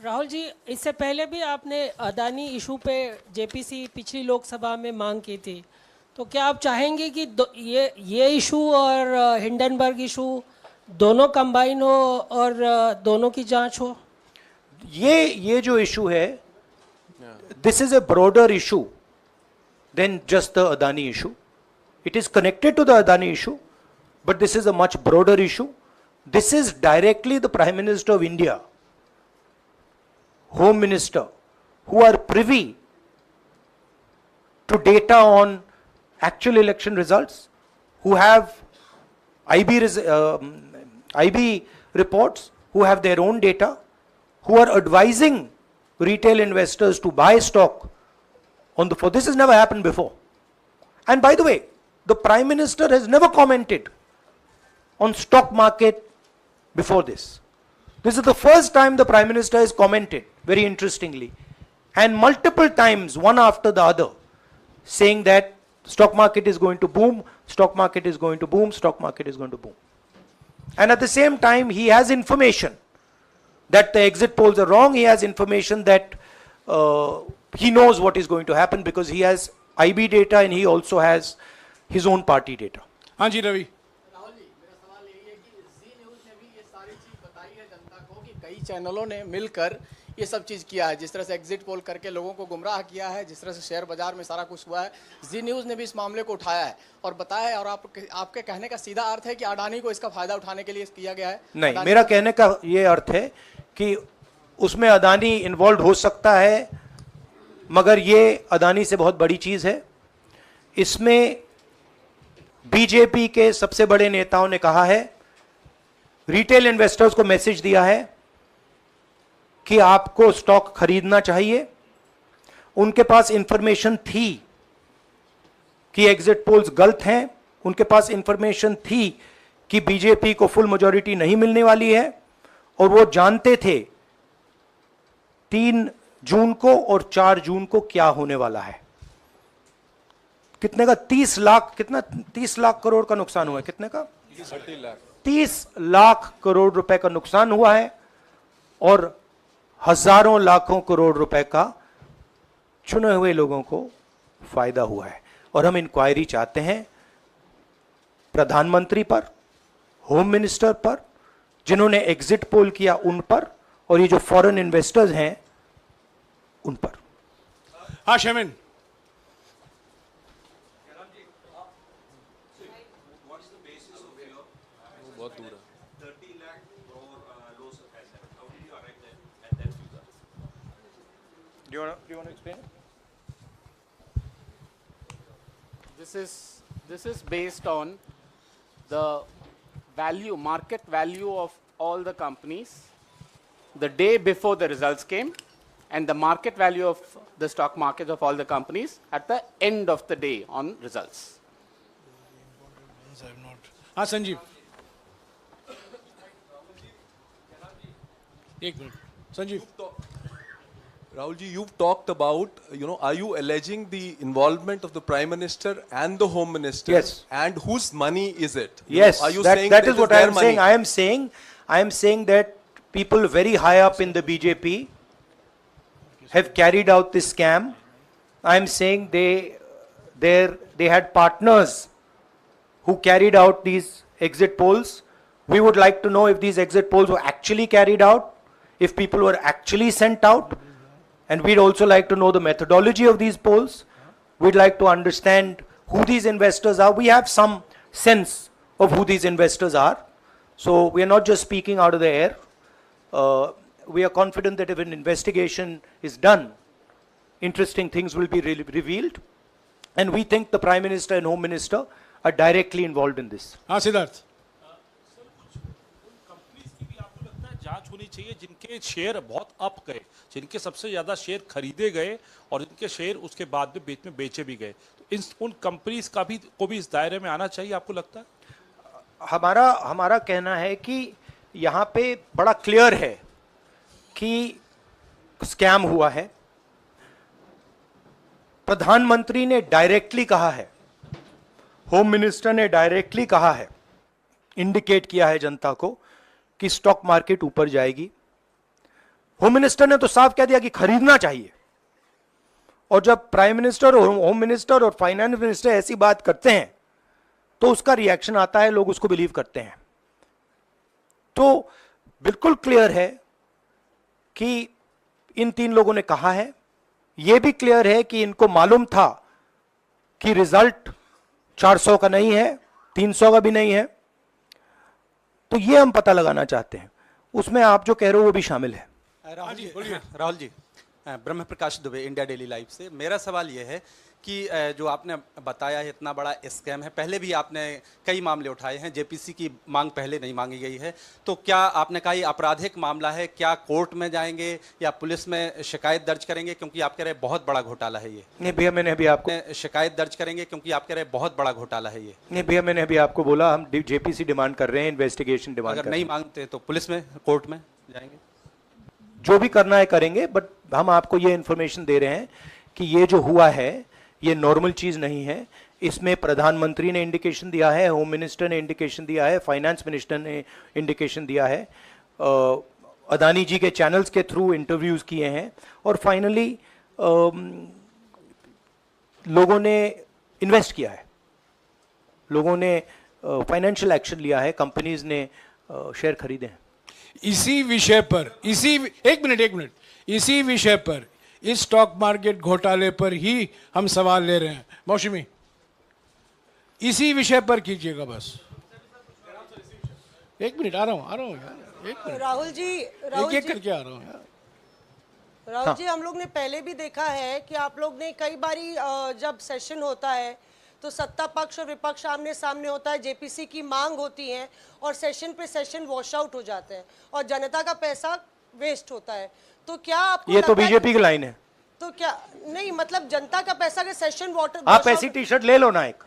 राहुल जी, इससे पहले भी आपने अदानी इशू पे जेपीसी पिछली लोकसभा में मांग की थी, तो क्या आप चाहेंगे कि ये इशू और हिंडनबर्ग इशू दोनों कंबाइन हो और दोनों की जांच हो? ये जो इशू है, this is a broader issue than just the Adani issue. It is connected to the Adani issue, but this is a much broader issue. This is directly the Prime Minister of India, Home Minister, who are privy to data on actual election results, who have IB reports, who have their own data, who are advising retail investors to buy stock on the floor. This has never happened before. And by the way, the Prime Minister has never commented on stock market before this. This is the first time the Prime Minister has commented, very interestingly, and multiple times, one after the other, saying that stock market is going to boom, stock market is going to boom, stock market is going to boom. And at the same time, he has information that the exit polls are wrong. He has information that he knows what is going to happen because he has IB data and he also has his own party data. हाँ जी रवि। राहुल जी, मेरा सवाल यही है कि जी news ने भी ये सारी चीज़ बताई है जनता को कि कई चैनलों ने मिलकर ये सब चीज़ किया है, जिस तरह से एग्जिट पोल करके लोगों को गुमराह किया है, जिस तरह से शेयर बाजार में सारा कुछ हुआ है। जी न्यूज़ ने भी इस मामले को उठाया है और बताया है, और आपके कहने का सीधा अर्थ है कि अडानी को इसका फायदा उठाने के लिए किया गया है? नहीं, मेरा कहने का ये अर्थ है कि उसमें अदानी इन्वॉल्व हो सकता है, मगर ये अदानी से बहुत बड़ी चीज है। इसमें बीजेपी के सबसे बड़े नेताओं ने कहा है, रिटेल इन्वेस्टर्स को मैसेज दिया है कि आपको स्टॉक खरीदना चाहिए। उनके पास इंफॉर्मेशन थी कि एग्जिट पोल्स गलत हैं, उनके पास इंफॉर्मेशन थी कि बीजेपी को फुल मेजॉरिटी नहीं मिलने वाली है, और वो जानते थे 3 जून को और 4 जून को क्या होने वाला है। कितने का 30 लाख, कितना 30 लाख करोड़ का नुकसान हुआ है? कितने का? 30 लाख करोड़ रुपए का नुकसान हुआ है और हजारों लाखों करोड़ रुपए का चुने हुए लोगों को फायदा हुआ है। और हम इंक्वायरी चाहते हैं प्रधानमंत्री पर, होम मिनिस्टर पर, जिन्होंने एग्जिट पोल किया उन पर, और ये जो फॉरेन इन्वेस्टर्स हैं उन पर। हाँ शेमिन। बहुत दूर है। 30 lakh crore loss of asset. How did you arrive at that figure? Do you want to explain? This is based on the value, market value of all the companies the day before the results came, and the market value of the stock market of all the companies at the end of the day on results. हाँ संजीव, एक minute Sanjeev. Rahul ji, you've talked about, are you alleging the involvement of the Prime Minister and the Home Minister? Yes. And whose money is it? Yes, Are you that, saying that it is what I their am money? saying. I am saying that people very high up in the BJP have carried out this scam. I am saying they had partners who carried out these exit polls. We would like to know if these exit polls were actually carried out, if people were actually sent out, and we'd also like to know the methodology of these polls. We'd like to understand who these investors are. We have some sense of who these investors are. So we are not just speaking out of the air. We are confident that if an investigation is done, interesting things will be revealed. And we think the Prime Minister and Home Minister are directly involved in this. हाँ Siddharth. Companies की भी आपको लगता है जांच होनी चाहिए जिनके शेयर बहुत अप गए, जिनके सबसे ज्यादा शेयर खरीदे गए और जिनके शेयर उसके बाद में बीच में बेचे भी गए, तो उन कंपनीज का भी को भी इस दायरे में आना चाहिए, आपको लगता है? हमारा कहना है कि यहाँ पे बड़ा क्लियर है कि स्कैम हुआ है। प्रधानमंत्री ने डायरेक्टली कहा है, होम मिनिस्टर ने डायरेक्टली कहा है, इंडिकेट किया है जनता को कि स्टॉक मार्केट ऊपर जाएगी। होम मिनिस्टर ने तो साफ कह दिया कि खरीदना चाहिए। और जब प्राइम मिनिस्टर और होम मिनिस्टर और फाइनेंस मिनिस्टर ऐसी बात करते हैं तो उसका रिएक्शन आता है, लोग उसको बिलीव करते हैं। तो बिल्कुल क्लियर है कि इन तीन लोगों ने कहा है, यह भी क्लियर है कि इनको मालूम था कि रिजल्ट 400 का नहीं है, 300 का भी नहीं है। तो यह हम पता लगाना चाहते हैं, उसमें आप जो कह रहे हो वो भी शामिल है। राहुल जी, ब्रह्म प्रकाश दुबे, इंडिया डेली लाइफ से। मेरा सवाल यह है कि जो आपने बताया है इतना बड़ा स्कैम है, पहले भी आपने कई मामले उठाए हैं, जेपीसी की मांग पहले नहीं मांगी गई है, तो क्या आपने कहा ये आपराधिक मामला है, क्या कोर्ट में जाएंगे या पुलिस में शिकायत दर्ज करेंगे, क्योंकि आप कह रहे हैं बहुत बड़ा घोटाला है ये? नहीं भैया, मैंने अभी आपको शिकायत दर्ज करेंगे क्योंकि आप कह रहे हैं बहुत बड़ा घोटाला है ये? नहीं भैया, मैंने अभी आपको बोला हम जेपीसी डिमांड कर रहे हैं, इन्वेस्टिगेशन डिमांड अगर नहीं मांगते तो पुलिस में, कोर्ट में जाएंगे? जो भी करना है करेंगे, बट हम आपको ये इंफॉर्मेशन दे रहे हैं कि ये जो हुआ है ये नॉर्मल चीज नहीं है। इसमें प्रधानमंत्री ने इंडिकेशन दिया है, होम मिनिस्टर ने इंडिकेशन दिया है, फाइनेंस मिनिस्टर ने इंडिकेशन दिया है, अदानी जी के चैनल्स के थ्रू इंटरव्यूज किए हैं, और फाइनली लोगों ने इन्वेस्ट किया है, लोगों ने फाइनेंशियल एक्शन लिया है, कंपनीज ने शेयर खरीदे हैं। इसी विषय पर, एक मिनट, इसी विषय पर, इस स्टॉक मार्केट घोटाले पर ही हम सवाल ले रहे हैं। मौसमी, इसी विषय पर कीजिएगा बस। एक मिनट, आ रहा हूं यार, एक मिनट। राहुल जी, एक करके आ रहा हूं यार। राहुल जी, हम लोग ने पहले भी देखा है कि आप लोग ने कई बारी जब सेशन होता है तो सत्ता पक्ष और विपक्ष आमने सामने होता है, जेपीसी की मांग होती है और सेशन पे सेशन वॉश आउट हो जाते हैं और जनता का पैसा वेस्ट होता है। तो क्या आपको ये तो बीजेपी की लाइन है। तो क्या नहीं, मतलब जनता का पैसा के सेशन वाटर, आप ऐसी टी शर्ट ले लो ना एक,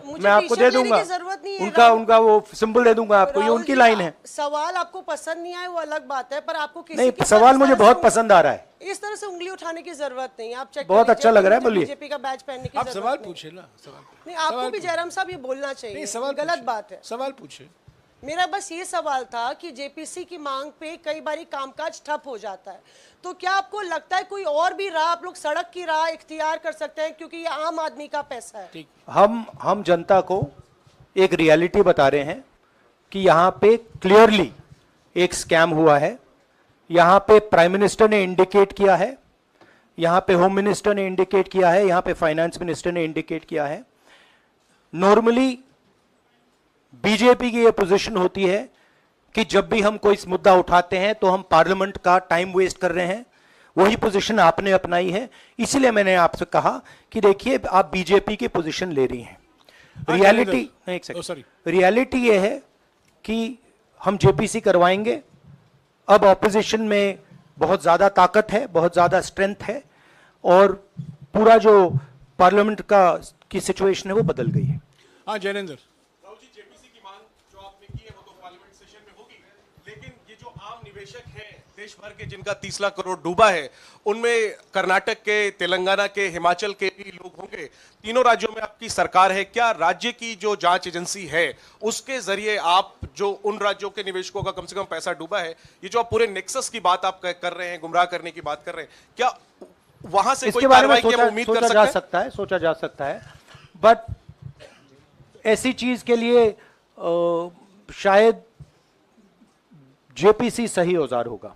मैं आपको दे दूंगा, जरूरत नहीं है। उनका वो सिंबल दे दूंगा आपको, ये उनकी लाइन है। सवाल आपको पसंद नहीं आए वो अलग बात है, पर आपको किसी नहीं, की सवाल मुझे बहुत पसंद आ रहा है। इस तरह से उंगली उठाने की जरूरत नहीं। आप चेक बहुत अच्छा लग रहा है, बोलिए। बीजेपी का बैच पहनने की आप जरूरत सवाल नहीं। पूछे ना, सवाल नहीं, आपको भी जयराम साहब ये बोलना चाहिए, नहीं, सवाल गलत पूछे, बात है। सवाल पूछे। मेरा बस ये सवाल था कि जेपीसी की मांग पे कई बारी कामकाज ठप हो जाता है, तो क्या आपको लगता है कोई और भी राह आप लोग सड़क की राह इख्तियार कर सकते हैं, क्योंकि ये आम आदमी का पैसा है? हम जनता को एक रियलिटी बता रहे हैं कि यहाँ पे क्लियरली एक स्कैम हुआ है। यहाँ पे प्राइम मिनिस्टर ने इंडिकेट किया है, यहाँ पे होम मिनिस्टर ने इंडिकेट किया है, यहाँ पे फाइनेंस मिनिस्टर ने इंडिकेट किया है। नॉर्मली बीजेपी की यह पोजीशन होती है कि जब भी हम कोई मुद्दा उठाते हैं तो हम पार्लियामेंट का टाइम वेस्ट कर रहे हैं। वही पोजीशन आपने अपनाई है, इसीलिए मैंने आपसे कहा कि देखिए आप बीजेपी की पोजीशन ले रही हैं। रियलिटी ये है कि हम जेपीसी करवाएंगे। अब ऑपोजिशन में बहुत ज्यादा ताकत है, बहुत ज्यादा स्ट्रेंथ है, और पूरा जो पार्लियामेंट की सिचुएशन है वो बदल गई है। हाँ जैनेंद्र, जेपीसी की मांग जो आपने की है वो तो पार्लियामेंट सेशन में होगी, लेकिन ये जो आम निवेशक हैं देश भर के जिनका 30 लाख करोड़ डूबा है, उनमें कर्नाटक के, तेलंगाना के, हिमाचल के भी लोग होंगे। तीनों राज्यों में आपकी सरकार है, क्या राज्य की जो जांच एजेंसी है उसके जरिए आप जो उन राज्यों के निवेशकों का कम से कम पैसा डूबा है, ये जो आप पूरे नेक्सस की बात आप कर रहे हैं, गुमराह करने की बात कर रहे हैं, क्या वहां से कोई कार्रवाई की हम उम्मीद कर सकते हैं? सोचा जा सकता है, बट ऐसी चीज के लिए शायद जेपीसी सही औजार होगा।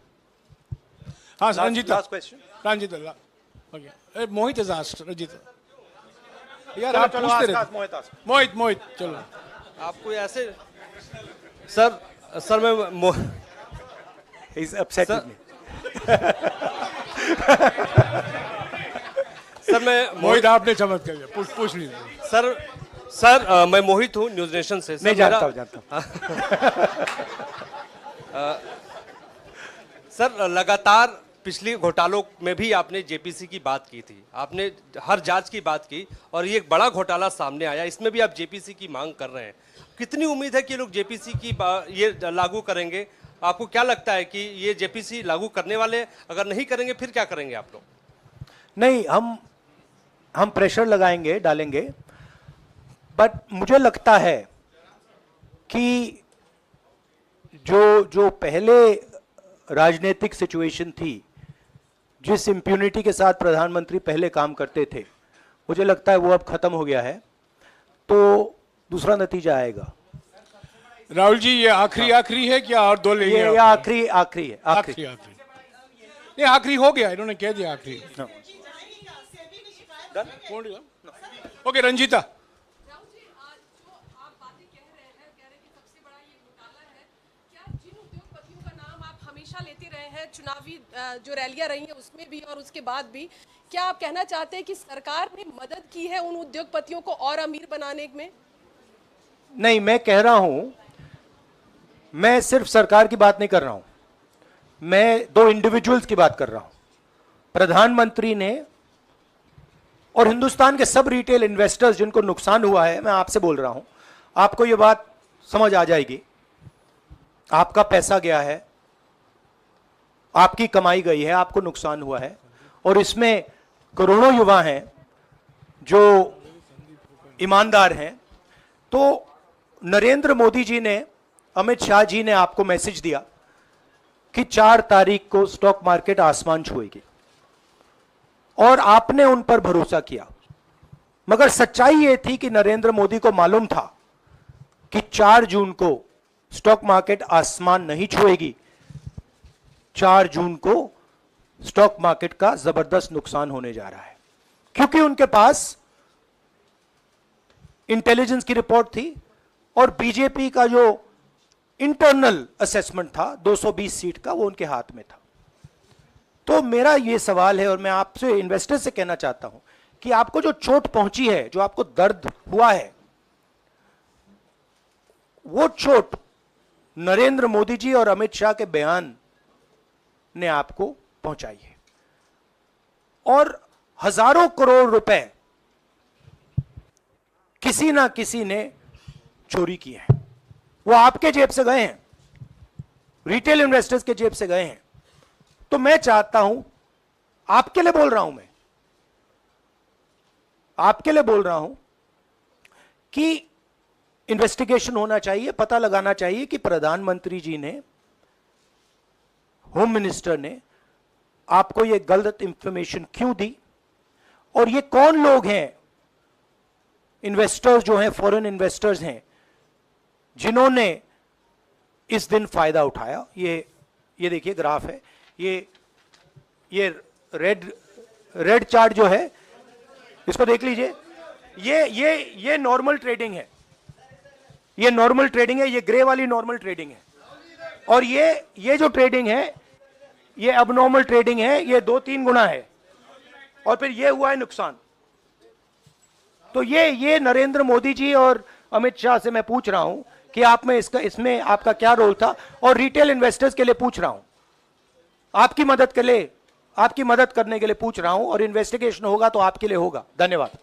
हाँ Ranjita, last question, Ranjita, okay, Mohit is asked, Ranjita यार आप पूछते रहे। मोहित चलो। आपको ऐसे सर मैं इज अपसेट सर मैं मोहित आपने चमत्कार किया, पूछ लीजिए। सर मैं मोहित हूँ, न्यूज नेशन से। नहीं जानता हूँ। सर लगातार पिछले घोटालों में भी आपने जेपीसी की बात की थी, आपने हर जांच की बात की, और ये एक बड़ा घोटाला सामने आया, इसमें भी आप जेपीसी की मांग कर रहे हैं। कितनी उम्मीद है कि लोग जेपीसी की ये लागू करेंगे? आपको क्या लगता है कि ये जेपीसी लागू करने वाले, अगर नहीं करेंगे फिर क्या करेंगे आप लोग? नहीं, हम प्रेशर लगाएंगे, डालेंगे, बट मुझे लगता है कि जो पहले राजनीतिक सिचुएशन थी, जिस इम्प्यूनिटी के साथ प्रधानमंत्री पहले काम करते थे, मुझे लगता है वो अब खत्म हो गया है, तो दूसरा नतीजा आएगा। राहुल जी ये आखिरी है क्या और दो लेंगे? ये आखिरी है, आखिरी। नहीं आखिरी हो गया, इन्होंने कह दिया आखिरी। ओके रंजीता। लेते रहे हैं चुनावी जो रैलियां रही हैं उसमें भी और उसके बाद भी, क्या आप कहना चाहते हैं कि सरकार ने मदद की है उन उद्योगपतियों को और अमीर बनाने में? नहीं, मैं कह रहा हूं, मैं सिर्फ सरकार की बात नहीं कर रहा हूं, मैं दो इंडिविजुअल्स की बात कर रहा हूं। प्रधानमंत्री ने और हिंदुस्तान के सब रिटेल इन्वेस्टर्स जिनको नुकसान हुआ है, मैं आपसे बोल रहा हूं, आपको यह बात समझ आ जाएगी। आपका पैसा गया है, आपकी कमाई गई है, आपको नुकसान हुआ है, और इसमें करोड़ों युवा हैं जो ईमानदार हैं। तो नरेंद्र मोदी जी ने, अमित शाह जी ने आपको मैसेज दिया कि 4 तारीख को स्टॉक मार्केट आसमान छुएगी, और आपने उन पर भरोसा किया। मगर सच्चाई यह थी कि नरेंद्र मोदी को मालूम था कि 4 जून को स्टॉक मार्केट आसमान नहीं छुएगी। 4 जून को स्टॉक मार्केट का जबरदस्त नुकसान होने जा रहा है, क्योंकि उनके पास इंटेलिजेंस की रिपोर्ट थी और बीजेपी का जो इंटरनल असेसमेंट था 220 सीट का, वो उनके हाथ में था। तो मेरा यह सवाल है, और मैं आपसे इन्वेस्टर से कहना चाहता हूं कि आपको जो चोट पहुंची है, जो आपको दर्द हुआ है, वो चोट नरेंद्र मोदी जी और अमित शाह के बयान ने आपको पहुंचाई है। और हजारों करोड़ रुपए किसी ना किसी ने चोरी किए हैं, वो आपके जेब से गए हैं, रिटेल इन्वेस्टर्स के जेब से गए हैं। तो मैं चाहता हूं, आपके लिए बोल रहा हूं, मैं आपके लिए बोल रहा हूं कि इन्वेस्टिगेशन होना चाहिए, पता लगाना चाहिए कि प्रधानमंत्री जी ने, होम मिनिस्टर ने आपको यह गलत इंफॉर्मेशन क्यों दी, और ये कौन लोग हैं, इन्वेस्टर्स जो हैं, फॉरेन इन्वेस्टर्स हैं, जिन्होंने इस दिन फायदा उठाया। ये देखिए ग्राफ है, ये रेड चार्ट जो है, इसको देख लीजिए। ये नॉर्मल ट्रेडिंग है, ये नॉर्मल ट्रेडिंग है, ये ग्रे वाली नॉर्मल ट्रेडिंग है, और ये जो ट्रेडिंग है ये अबनॉर्मल ट्रेडिंग है, ये 2-3 गुना है, और फिर ये हुआ है नुकसान। तो ये नरेंद्र मोदी जी और अमित शाह से मैं पूछ रहा हूं कि आप में इसमें आपका क्या रोल था, और रिटेल इन्वेस्टर्स के लिए पूछ रहा हूं, आपकी मदद करने के लिए पूछ रहा हूं, और इन्वेस्टिगेशन होगा तो आपके लिए होगा। धन्यवाद।